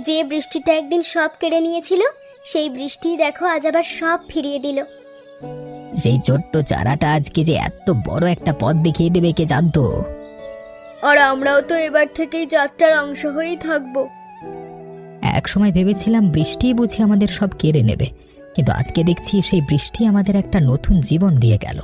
যে বৃষ্টিটা একদিন সব কেড়ে নিয়েছিল, সেই বৃষ্টি দেখো আজ আবার সব ফিরিয়ে দিল। সেই ছোট্ট চারাটা আজকে যে এত বড় একটা পথ দেখিয়ে দেবে কে জানতো। আর আমরাও তো এবার থেকেই যাত্রার অংশ হয়েই থাকবো। এক সময় ভেবেছিলাম বৃষ্টি বুঝি আমাদের সব কেড়ে নেবে, কিন্তু আজকে দেখছি সেই বৃষ্টি আমাদের একটা নতুন জীবন দিয়ে গেল।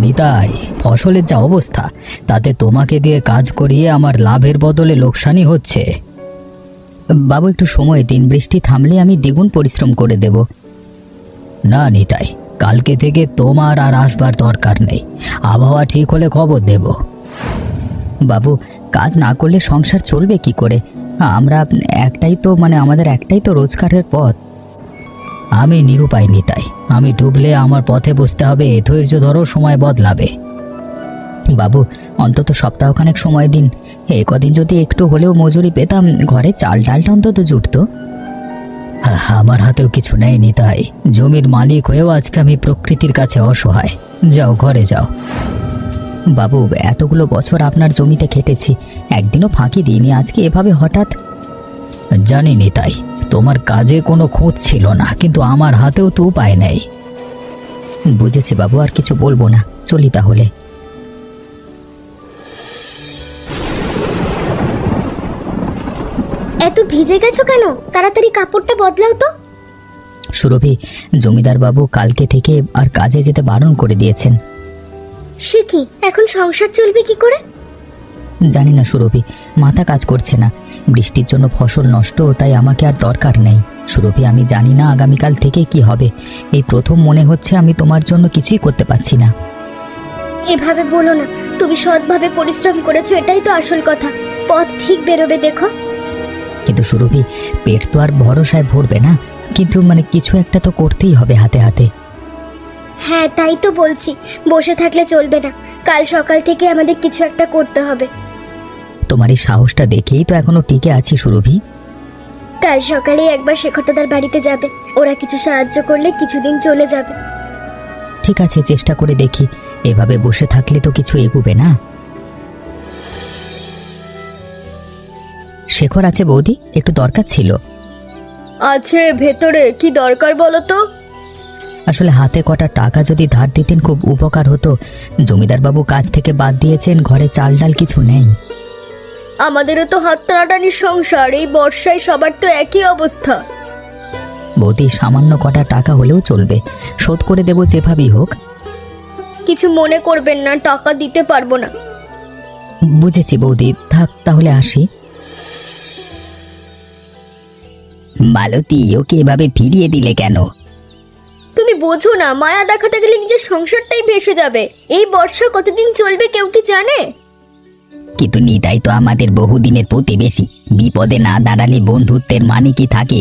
নিতাই, ফসলের যা অবস্থা, তাতে তোমাকে দিয়ে কাজ করিয়ে আমার লাভের বদলে লোকসানই হচ্ছে। বাবু একটু সময় দিন, বৃষ্টি থামলে আমি দ্বিগুণ পরিশ্রম করে দেব। না নিতাই, কালকে থেকে তোমার আর আসবার দরকার নেই, আবহাওয়া ঠিক হলে খবর দেব। বাবু, কাজ না করলে সংসার চলবে কি করে? আমরা আমাদের একটাই তো রোজগারের পথ। আমি নিরুপায় নিতাই, আমি ডুবলে আমার পথে বসতে হবে, ধৈর্য ধরো, সময় বদলাবে। বাবু, অন্তত সপ্তাহখানেক সময় দিন, এই কদিন যদি একটু হলেও মজুরি পেতাম, ঘরে চাল ডালটা অন্তত জুটতো। আমার হাতেও কিছু নেই নিতাই, জমির মালিক হয়েও আজকে আমি প্রকৃতির কাছে অসহায়। যাও ঘরে যাও। বাবু, এতগুলো বছর আপনার জমিতে খেটেছি, একদিনও ফাঁকি দিইনি, আজকে এভাবে হঠাৎ। জানি নিতাই, তোমার কাজে কোনো খোঁজ ছিল না, কিন্তু আমার হাতেও তো উপায় নেই। বুঝেছি বাবু, আর কিছু বলবো না, চলি তাহলে। এত ভিজে গেছো কেন? তাড়াতাড়ি কাপড়টা বদলাও তো। সুরভি, জমিদার বাবু কালকে থেকে আর কাজে যেতে বারণ করে দিয়েছেন। সে কি, এখন সংসার চলবে কি করে? জানি না সুরভি, মাথা কাজ করছে না, বৃষ্টির জন্য ফসল নষ্ট, তাই আমাকে আর দরকার নেই। সুরভি, আমি জানি না আগামীকাল থেকে কি হবে, এই প্রথম মনে হচ্ছে আমি তোমার জন্য কিছুই করতে পারছি না। এভাবে বলো না, তুমি সৎভাবে পরিশ্রম করেছো, এটাই তো আসল কথা। পথ ঠিক বেরোবে দেখো। কিন্তু সুরভি, পেট তো আর ভরসায় ভরবে না, কিন্তু কিছু একটা তো করতেই হবে হাতে হাতে। হ্যাঁ, তাই তো বলছি, বসে থাকলে চলবে না, কাল সকাল থেকে আমাদের কিছু একটা করতে হবে। তোমার এই সাহসটা দেখেই তো এখনো টিকে আছি সুরভি। কাল সকালে একবার শেখরদাদার বাড়িতে যাবে, ওরা কিছু সাহায্য করলে কিছুদিন চলে যাবে। ঠিক আছে, চেষ্টা করে দেখি, এভাবে বসে থাকলে তো কিছু এগোবে না। শেখর আছে বৌদি, একটু দরকার ছিল। আছে ভেতরে, কি দরকার বলো তো? আসলে হাতে কটা টাকা যদি ধার দিতেন খুব উপকার হতো। জমিদার বাবু কাজ থেকে বাদ দিয়েছেন, ঘরে চাল ডাল কিছু নেই। আমাদেরও তো হাত টানাটানির সংসার, এই বর্ষায় সবার তো একই অবস্থা। বৌদি, সামান্য কটা টাকা হলেও চলবে, শোধ করে দেব যেভাবেই হোক। কিছু মনে করবেন না, টাকা দিতে পারবো না। বুঝেছি বৌদি, থাক তাহলে আসি। মালতী, ওকে এভাবে ফিরিয়ে দিলে কেন? তুমি বোঝো না, মায়া দেখাতে গেলে নিজের সংসারটাই ভেসে যাবে। এই বর্ষা কতদিন চলবে কেউ কি জানে? কিন্তু নিতাই তো আমাদের বহুদিনের প্রতিবেশী, বিপদে না দাঁড়ালে বন্ধুত্বের মানে কি থাকে?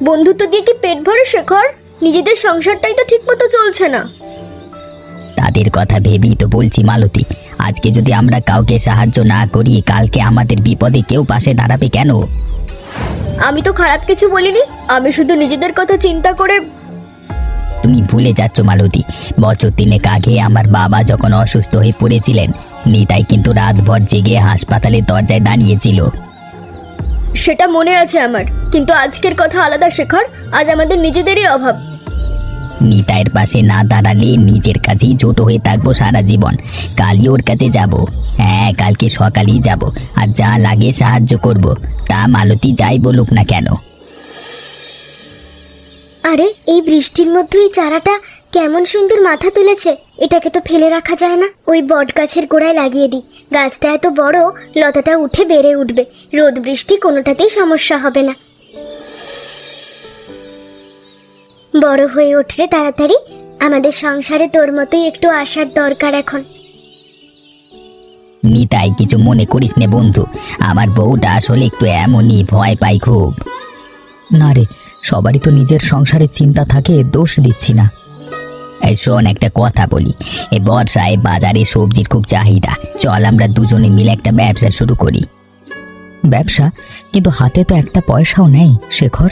বন্ধুত্ব দিয়ে কি পেট ভরে শেখর? নিজেদের সংসারটাই তো ঠিক মতো চলছে না। তাদের কথা ভেবেই তো বলছি মালতী, আজকে যদি আমরা কাউকে সাহায্য না করি, কালকে আমাদের বিপদে কেউ পাশে দাঁড়াবে কেন? আমি তো খারাপ কিছু বলিনি, আমি শুধু নিজেদের কথা চিন্তা করে। তুমি ভুলে যাচ্ছ মালতী, বছর 3 আগে আমার বাবা যখন অসুস্থ হয়ে পড়েছিলেন, নিতাই কিন্তু রাতভর জেগে হাসপাতালের দরজায় দাঁড়িয়েছিল। সেটা মনে আছে আমার, কিন্তু আজকের কথা আলাদা শেখর, আজ আমাদের নিজেদেরই অভাব। নিতাইয়ের পাশে না দাঁড়ালে নিজের কাছেই ছোট হয়ে থাকবো সারা জীবন। কালই ওর কাছে যাব, হ্যাঁ কালকে সকালেই যাব, আর যা লাগে সাহায্য করব, তা মালতী যাই বলুক না কেন। আরে, এই বৃষ্টির মধ্যে এই চারাটা কেমন সুন্দর মাথা তুলেছে, এটাকে তো ফেলে রাখা যায় না। ওই বট গাছের গোড়ায় লাগিয়ে দিই, গাছটা এত বড়, লতাটা উঠে বেড়ে উঠবে, রোদ বৃষ্টি কোনোটাতেই সমস্যা হবে না। বড় হয়ে উঠলে তাড়াতাড়ি, আমাদের সংসারে তোর মতোই একটু আসার দরকার এখন। নিতাই, কিছু মনে করিস নে বন্ধু, আমার বউটা আসলে একটু এমনই, ভয় পাই খুব। না রে, সবারই তো নিজের সংসারের চিন্তা থাকে, দোষ দিচ্ছি না। এই শোন, একটা কথা বলি, এই বর্ষায় বাজারে সবজির খুব চাহিদা, চল আমরা দুজনে মিলে একটা ব্যবসা শুরু করি। ব্যবসা? কিন্তু হাতে তো একটা পয়সাও নেই শেখর।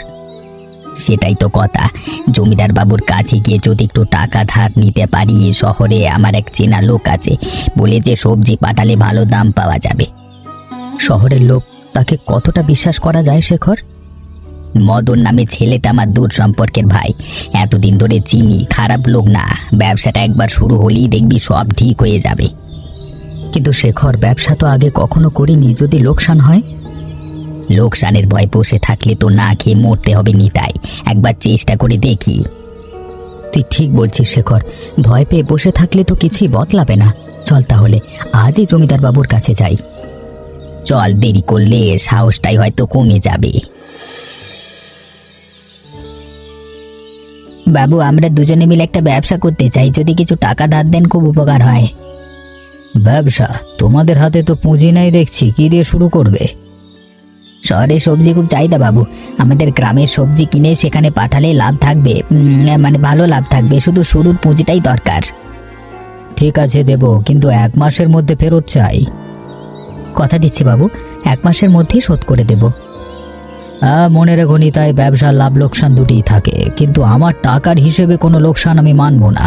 সেটাই তো কথা। জমিদার বাবুর কাছে গিয়ে যদি একটু টাকা ধার নিতে পারি, শহরে আমার এক চেনা লোক আছে, বলে যে সবজি পাঠালে ভালো দাম পাওয়া যাবে। শহরের লোক, তাকে কতটা বিশ্বাস করা যায় শেখর? মদন নামে ছেলেটা আমার দূর সম্পর্কের ভাই, এতদিন ধরে চিনি, খারাপ লোক না। ব্যবসাটা একবার শুরু হলেই দেখবি সব ঠিক হয়ে যাবে। কিন্তু শেখর, ব্যবসা তো আগে কখনো করিনি, যদি লোকসান হয়? লোকসানের ভয় বসে থাকলে তো না খেয়ে মরতে হবে নিতাই, একবার চেষ্টা করে দেখি। তুই ঠিক বলছিস শেখর, ভয় পেয়ে বসে থাকলে তো কিছুই বদলাবে না। চল তাহলে আজই জমিদার বাবুর কাছে যাই। চল, দেরি করলে সাহসটাই হয়তো কমে যাবে। বাবু, আমরা দুজনে মিলে একটা ব্যবসা করতে চাই, যদি কিছু টাকা ধার দেন খুব উপকার হয়। ব্যবসা? তোমাদের হাতে তো পুঁজি নেই দেখছি, কি দিয়ে শুরু করবে? শহরে সবজি খুব চাহিদা বাবু, আমাদের গ্রামের সবজি কিনে সেখানে পাঠালে লাভ থাকবে, মানে ভালো লাভ থাকবে, শুধু শুরুর পুঁজিটাই দরকার। ঠিক আছে, দেব, কিন্তু 1 মাসের মধ্যে ফেরত চাই। কথা দিচ্ছি বাবু, 1 মাসের মধ্যেই শোধ করে দেব। হ্যাঁ, মনে রেখো নিতাই, ব্যবসার লাভ লোকসান দুটিই থাকে, কিন্তু আমার টাকার হিসেবে কোনো লোকসান আমি মানব না।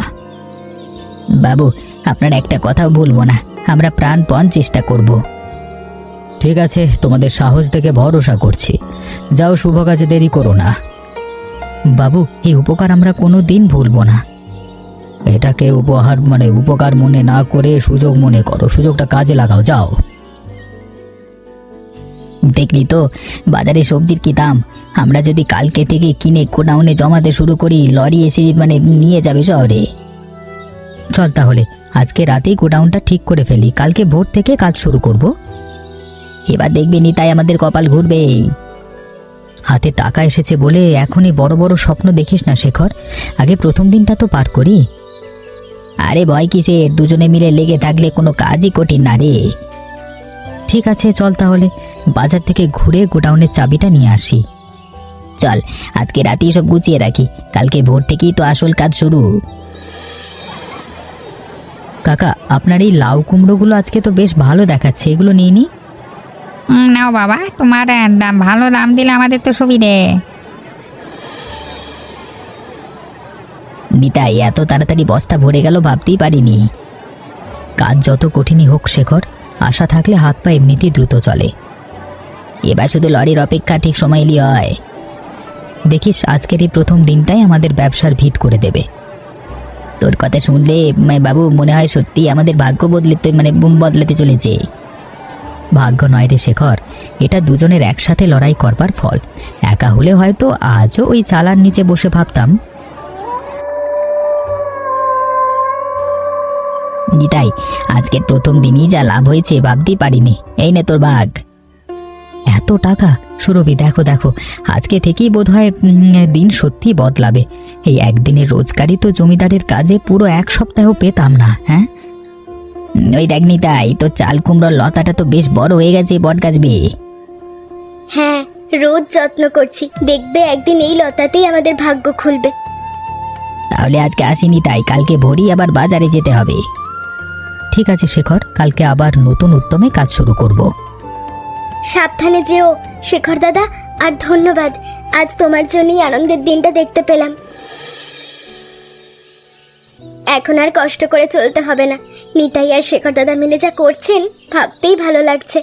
বাবু, আপনার একটা কথাও ভুলবো না, আমরা প্রাণপণ চেষ্টা করব। ঠিক আছে, তোমাদের সাহস দেখে ভরসা করছি। যাও, শুভ কাজে দেরি করো না। বাবু, এই উপকার আমরা কোনো দিন ভুলবো না। এটাকে উপকার মনে না করে সুযোগ মনে করো, সুযোগটা কাজে লাগাও, যাও। দেখলি তো বাজারে সবজির কি দাম, আমরা যদি কালকে থেকে কিনে গোডাউনে জমাতে শুরু করি, লরি এসে নিয়ে যাবে শহরে। চল তাহলে আজকে রাতেই গোডাউনটা ঠিক করে ফেলি, কালকে ভোর থেকে কাজ শুরু করব। এবার দেখবি নিতাই, আমাদের কপাল ঘুরবে। হাতে টাকা এসেছে বলে এখনই বড় বড় স্বপ্ন দেখিস না শেখর, আগে প্রথম দিনটা তো পার করি। আরে ভয় কিসের, দুজনে মিলে লেগে থাকলে কোনো কাজই কঠিন না রে। ঠিক আছে, চল তাহলে বাজার থেকে ঘুরে গোডাউনের চাবিটা নিয়ে আসি। চল, আজকে রাতেই সব গুছিয়ে রাখি, কালকে ভোর থেকেই তো আসল কাজ শুরু। কাকা, আপনার এই লাউ কুমড়োগুলো আজকে তো বেশ ভালো দেখাচ্ছে, এগুলো নিয়ে নি। নাও বাবা, তোমার ভালো দাম দিলে আমাদের তো সুবিধে। নিতাই, এত তাড়াতাড়ি বস্তা ভরে গেল ভাবতেই পারিনি। কাজ যত কঠিনই হোক শেখর, আশা থাকলে হাত পা এমনিতেই দ্রুত চলে। এবার শুধু লরির অপেক্ষা, ঠিক সময় এলি হয়। দেখিস, আজকের এই প্রথম দিনটাই আমাদের ব্যবসার ভিত করে দেবে। তোর কথা শুনলে বাবু মনে হয় সত্যি আমাদের ভাগ্য বদলাতে চলেছে। ভাগ্য নয় রে শেখর, এটা দুজনের একসাথে লড়াই করবার ফল। একা হলে হয়তো আজও ওই চালার নিচে বসে ভাবতাম। নিতাই, আজকের প্রথম দিনই যা লাভ হয়েছে ভাবতেই পারিনি। এই নে তোর ভাগ। এত টাকা? সুরভি, দেখো দেখো, আজকে থেকেই বোধহয় দিন সত্যি বদলাবে। এই একদিনের রোজগারই তো জমিদারের কাজে পুরো 1 সপ্তাহ পেতাম না। হ্যাঁ, ওই দেখ নিতাই, তো চাল কুমড়োর লতাটা তো বেশ বড় হয়ে গেছে, বট গাছবে। হ্যাঁ, রোজ যত্ন করছি, দেখবে একদিন এই লতাতেই আমাদের ভাগ্য খুলবে। তাহলে আজকে আসি নিতাই, কালকে ভোরই আবার বাজারে যেতে হবে। ঠিক আছে শেখর, কালকে আবার নতুন উদ্যমে কাজ শুরু করব। সাবধানে যেও শেখর দাদা, আর ধন্যবাদ, আজ তোমার জন্যই আনন্দের দিনটা দেখতে পেলাম। এখন আর কষ্ট করে চলতে হবে না, নিতাই আর শেখর দাদা মিলে যা করছেন ভাবতেই ভালো লাগছে।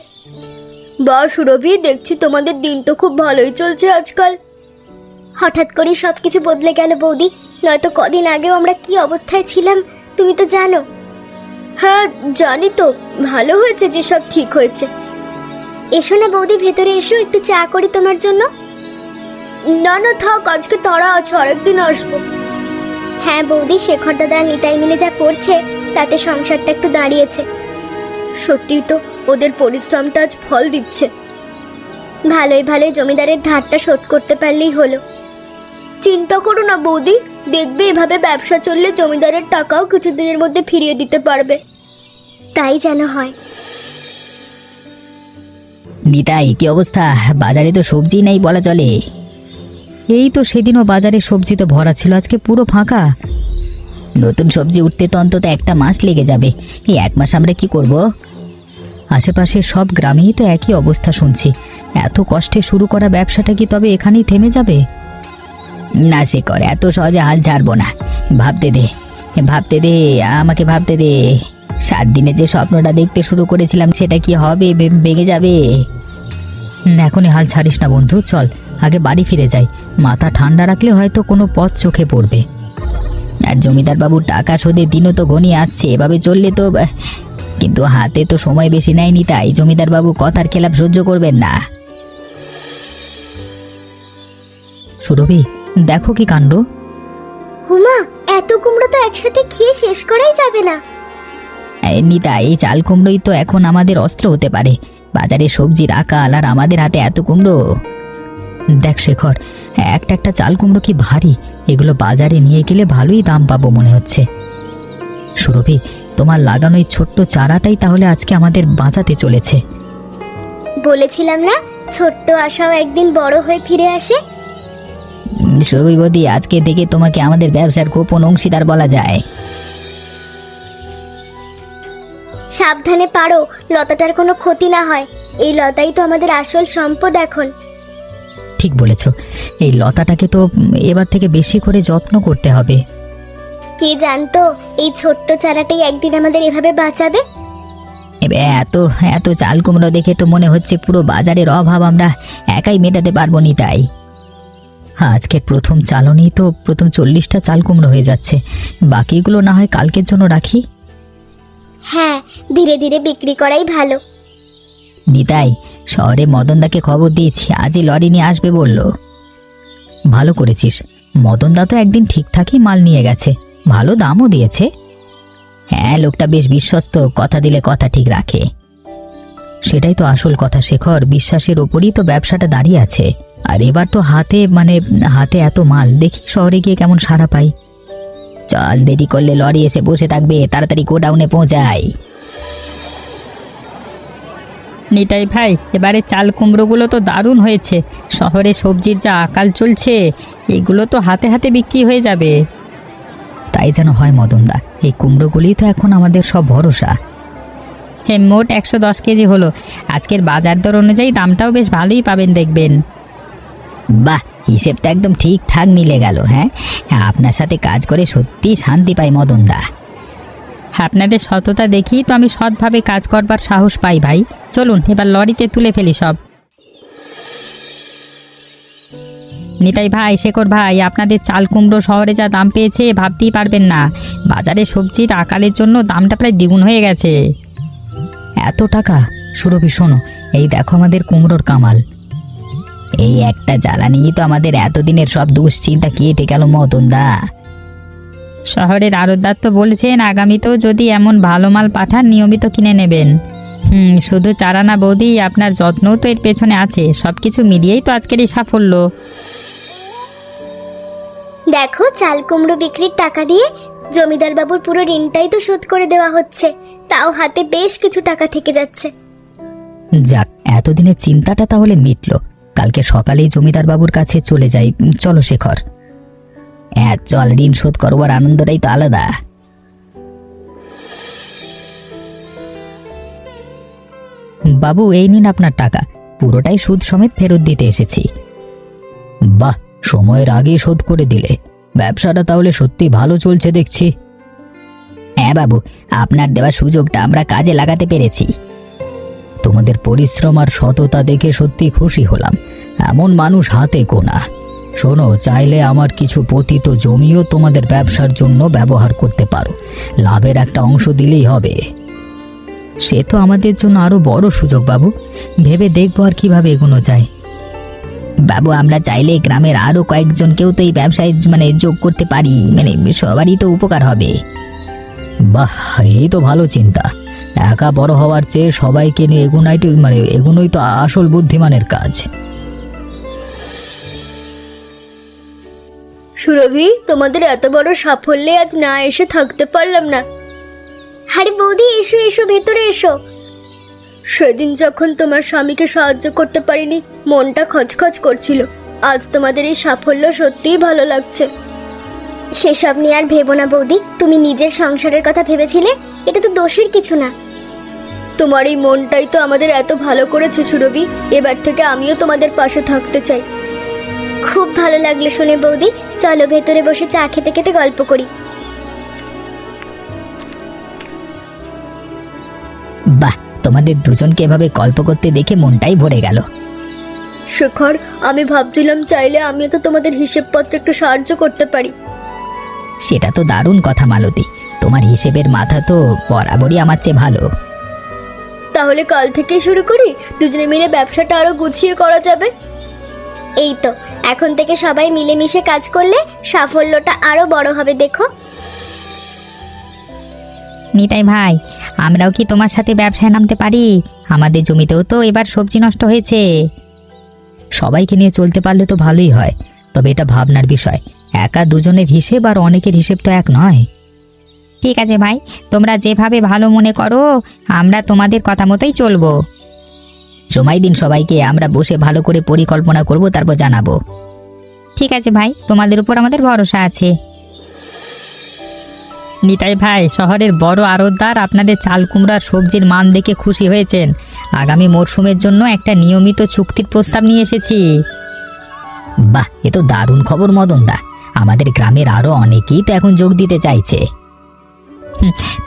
বা সুরভি, দেখছি তোমাদের দিন তো খুব ভালোই চলছে আজকাল। হঠাৎ করে সবকিছু বদলে গেল বৌদি, নয়তো কদিন আগেও আমরা কি অবস্থায় ছিলাম তুমি তো জানো। হ্যাঁ জানি তো, ভালো হয়েছে যে সব ঠিক হয়েছে। এসো না বৌদি, ভেতরে এসো, একটু চা করি তোমার জন্য। না না থাক, আজকে তারা আছে, আরেকদিন আসবো। হ্যাঁ বৌদি, শেখর দাদা আর নিতাই মিলে যা করছে তাতে সংসারটা একটু দাঁড়িয়েছে। সত্যি তো, ওদের পরিশ্রমটা আজ ফল দিচ্ছে। ভালোই ভালোই জমিদারের ধারটা শোধ করতে পারলেই হলো। চিন্তা করো না বৌদি, দেখবে এভাবে ব্যবসা চললে জমিদারের টাকাও কিছুদিনের মধ্যে ফিরিয়ে দিতে পারবে। তাই যেন হয়। নিতাই, কি অবস্থা? বাজারে তো সবজি নেই বলা চলে। এই তো সেদিনও বাজারে সবজিতে ভরা ছিল, আজকে পুরো ফাঁকা। নতুন সবজি উঠতে তো অন্তত 1 মাস লেগে যাবে, এই 1 মাস আমরা কি করব? আশেপাশের সব গ্রামেই তো একই অবস্থা শুনছি। এত কষ্টে শুরু করা ব্যবসাটা কি তবে এখানেই থেমে যাবে? না শেখর, এত সহজে হাল ছাড়বো না। ভাবতে দে, ভাবতে দে, আমাকে ভাবতে দে। 7 দিনে যে স্বপ্নটা দেখতে শুরু করেছিলাম সেটা কি হবে? ভেঙে যাবে। এখনই হাল ছাড়িস না বন্ধু, চল আগে বাড়ি ফিরে যাই। মাথা ঠান্ডা রাখলে হয়তো কোনো পথ চোখে পড়বে। আর জমিদার বাবুর টাকা শোধের দিনও তো ঘনিয়ে আসছে, এভাবে চললে তো। কিন্তু হাতে তো সময় বেশি নেয়নি, তাই জমিদার বাবু কথার খেলাপ সহ্য করবেন না। সুরভি, দেখো কি কাণ্ড। হুমা, এত কুমড়ো তো একসাথে খেয়ে শেষ করাই যাবে না। নিতা, এই চাল কুমড়োই তো এখন আমাদের অস্ত্র হতে পারে। বাজারে সবজির আকাল, আর আমাদের হাতে এত কুমড়ো। দেখ শেখর, একটা একটা চাল কুমড়ো কি ভারী। এগুলো বাজারে নিয়ে গেলে ভালোই দাম পাবো মনে হচ্ছে। সুরভি, তোমার লাগানো এই ছোট্ট চারাটাই তাহলে আজকে আমাদের বাঁচাতে চলেছে। বলেছিলাম না, ছোট্ট আশাও একদিন বড় হয়ে ফিরে আসে। সুরভি বৌদি, আজকে থেকে তোমাকে আমাদের ব্যবসার গোপন অংশীদার বলা যায়। সাবধানে পারো, লতাটার কোনো ক্ষতি না হয়। এই লতাই তো আমাদের আসল সম্পদ এখন। ঠিক বলেছ, এই লতাটাকে তো এবার থেকে বেশি করে যত্ন করতে হবে। কে জানতো এই ছোট্ট চারাটাই একদিন আমাদের এভাবে বাঁচাবে। এত এত চাল কুমড়ো দেখে তো মনে হচ্ছে পুরো বাজারের অভাব আমরা একাই মেটাতে পারবো নি। তাই আজকের প্রথম চালনেই তো প্রথম 40টা চাল কুমড়ো হয়ে যাচ্ছে। বাকিগুলো না হয় কালকের জন্য রাখি। হ্যাঁ, ধীরে ধীরে বিক্রি করাই ভালো। নিতাই, শহরে মদনদাকে খবর দিয়েছি, আজই লরি নিয়ে আসবে বলল। ভালো করেছিস, মদনদা তো একদিন ঠিকঠাকই মাল নিয়ে গেছে, ভালো দামও দিয়েছে। হ্যাঁ, লোকটা বেশ বিশ্বস্ত, কথা দিলে কথা ঠিক রাখে। সেটাই তো আসল কথা শেখর, বিশ্বাসের ওপরই তো ব্যবসাটা দাঁড়িয়ে আছে। আর এবার তো হাতে এত মাল, দেখি শহরে গিয়ে কেমন সাড়া পাই। চল, দেরি করলে লরি এসে বসে থাকবে, তাড়াতাড়ি গোডাউনে পৌঁছাই। নিতাই ভাই, এবারে চাল কুমড়োগুলো তো দারুণ হয়েছে। শহরে সবজির যা আকাল চলছে, এগুলো তো হাতে হাতে বিক্রি হয়ে যাবে। তাই যেন হয় মদনদা, এই কুমড়োগুলি তো এখন আমাদের সব ভরসা। হ্যাঁ, মোট 110 কেজি হলো। আজকের বাজার দর অনুযায়ী দামটাও বেশ ভালোই পাবেন দেখবেন। বাহ, হিসেবটা একদম ঠিকঠাক মিলে গেল। হ্যাঁ, আপনার সাথে কাজ করে সত্যি শান্তি পাই মদনদা। আপনাদের সততা দেখি তো আমি সৎভাবে কাজ করবার সাহস পাই ভাই। চলুন এবার লরিতে তুলে ফেলি সব। নিতাই ভাই, শেখর ভাই, আপনাদের চাল কুমড়ো শহরে যা দাম পেয়েছে ভাবতেই পারবেন না। বাজারে সবজির আকালের জন্য দামটা প্রায় দ্বিগুণ হয়ে গেছে। এত টাকা? সুরভি শোনো, এই দেখো আমাদের কুমড়োর কামাল। এই একটা জ্বালানিই তো আমাদের এতদিনের সব দুশ্চিন্তা কেটে গেল মদনদা। শহরের আড়তদার তো বলেছেন আগামীতেও যদি এমন ভালো মাল পাঠান নিয়মিত কিনে নেবেন। শুধু চারা না বৌদি, আপনার যত্নও তো এর পেছনে আছে। সব কিছু মিলিয়েই তো আজকের এই সাফল্য। দেখো, চাল কুমড়ো বিক্রির টাকা দিয়ে জমিদার বাবুর পুরো ঋণটাই তো শোধ করে দেওয়া হচ্ছে, তাও হাতে বেশ কিছু টাকা থেকে যাচ্ছে। যাক, এতদিনের চিন্তাটা তাহলে মিটলো। কালকে সকালেই জমিদার বাবুর কাছে চলে যাই। চলো শেখর। হ্যাঁ চল, ঋণ শোধ করবার আনন্দটাই তো আলাদা। বাবু, এই নিন আপনার টাকা, পুরোটাই সুদ সমেত ফেরত দিতে এসেছি। বাহ, সময়ের আগে শোধ করে দিলে। ব্যবসাটা তাহলে সত্যি ভালো চলছে দেখছি। হ্যাঁ বাবু, আপনার দেওয়া সুযোগটা আমরা কাজে লাগাতে পেরেছি। তোমাদের পরিশ্রম আর সততা দেখে সত্যি খুশি হলাম। এমন মানুষ হাতে গোনা। শোনো, চাইলে আমার কিছু পতিত জমিও তোমাদের ব্যবসার জন্য ব্যবহার করতে পারো। লাভের একটা অংশ দিলেই হবে। সে তো আমাদের জন্য আরো বড় সুযোগ বাবু, ভেবে দেখবো আর কিভাবে এগোনো যায়। বাবু, আমরা চাইলে গ্রামের আরো কয়েকজনকেও তো এই ব্যবসায় যোগ করতে পারি, সবারই তো উপকার হবে। বাহ, এই তো ভালো চিন্তা। একা বড় হওয়ার চেয়ে সবাইকে নিয়ে এগুনোই তো আসল বুদ্ধিমানের কাজ। সুরভি, তোমাদের এত বড় সাফল্যে আজ না এসে থাকতে পারলাম না। আরে বৌদি, এসো এসো, ভেতরে এসো। সেদিন যখন তোমার স্বামীকে সাহায্য করতে পারিনি, মনটা খচখচ করছিল। আজ তোমাদের এই সাফল্য সত্যিই ভালো লাগছে। সেসব নিয়ে আর ভেবো না বৌদি, তুমি নিজের সংসারের কথা ভেবেছিলে, এটা তো দোষের কিছু না। তোমার এই মনটাই তো আমাদের এত ভালো করেছে সুরভি। এবার থেকে আমিও তোমাদের পাশে থাকতে চাই। খুব ভালো লাগলো শুনে বৌদি। চলো ভেতরে বসে চা খেতে খেতে গল্প করি। বাহ, তোমাদের দুজনকে এভাবে গল্প করতে দেখে মনটাই ভরে গেল। শেখর, আমি ভাবছিলাম চাইলে আমিও তো তোমাদের হিসেবপত্র একটু সাহায্য করতে পারি। সেটা তো দারুণ কথা মালতী, তোমার হিসেবের মাথা তো বরাবরই আমার চেয়ে ভালো। তাহলে কাল থেকে শুরু করি, দুজনে মিলে ব্যবসাটা আরো গুছিয়ে করা যাবে। এই তো, এখন থেকে সবাই মিলেমিশে কাজ করলে সাফল্যটা আরো বড় হবে। দেখো নিতাই ভাই, আমরাও কি তোমার সাথে ব্যবসায় নামতে পারি? আমাদের জমিতেও তো এবার সবজি নষ্ট হয়েছে। সবাইকে নিয়ে চলতে পারলে তো ভালোই হয়, তবে এটা ভাবনার বিষয়। একা দুজনের হিসেব আর অনেকের হিসেব তো এক নয়। ঠিক আছে ভাই, তোমরা যেভাবে ভালো মনে করো, আমরা তোমাদের কথা মতোই চলবো। সময় দিন সবাইকে, আমরা বসে ভালো করে পরিকল্পনা করব, তারপর জানাবো। ঠিক আছে ভাই, তোমাদের উপর আমাদের ভরসা আছে। নিতাই ভাই, শহরের বড় আড়তদার আপনাদের চাল কুমড়ার সবজির মান দেখে খুশি হয়েছেন। আগামী মরশুমের জন্য একটা নিয়মিত চুক্তির প্রস্তাব নিয়ে এসেছি। বাহ, এ তো দারুণ খবর মদন দা। আমাদের গ্রামের আরো অনেকেই তো এখন যোগ দিতে চাইছে।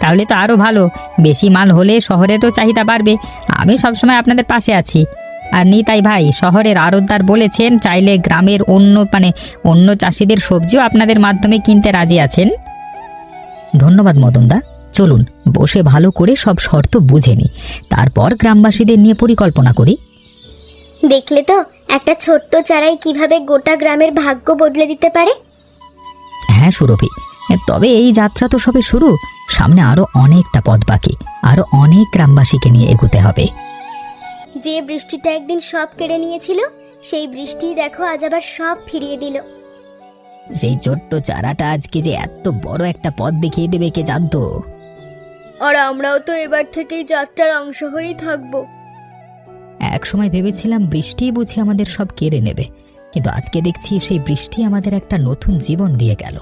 তাহলে তো আরও ভালো। বেশি মাল হলে শহরেরও চাহিদা বাড়বে। আমি সবসময় আপনাদের পাশে আছি। আর নিতাই ভাই, শহরের আড়তদার বলেছেন চাইলে গ্রামের অন্য চাষিদের সবজিও আপনাদের মাধ্যমে কিনতে রাজি আছেন। ধন্যবাদ মদন দা। চলুন বসে ভালো করে সব শর্ত বুঝে নি, তারপর গ্রামবাসীদের নিয়ে পরিকল্পনা করি। দেখলে তো, একটা ছোট্ট চারাই কিভাবে গোটা গ্রামের ভাগ্য বদলে দিতে পারে। হ্যাঁ সুরভি, তবে এই যাত্রা তো সবে শুরু। সামনে আরো অনেকটা পথ বাকি, আরো অনেক গ্রামবাসীকে নিয়ে এগোতে হবে। যে বৃষ্টিটা একদিন সব কেড়ে নিয়েছিল, সেই বৃষ্টি দেখো আজ আবার সব ফিরিয়ে দিল। সেই ছোট্ট চারাটা আজকে যে এত বড় একটা পথ দেখিয়ে দেবে কে জানতো। আর আমরাও তো এবার থেকেই যাত্রার অংশ হয়েই থাকবো। এক সময় ভেবেছিলাম বৃষ্টি বুঝি আমাদের সব কেড়ে নেবে, কিন্তু আজকে দেখছি সেই বৃষ্টি আমাদের একটা নতুন জীবন দিয়ে গেল।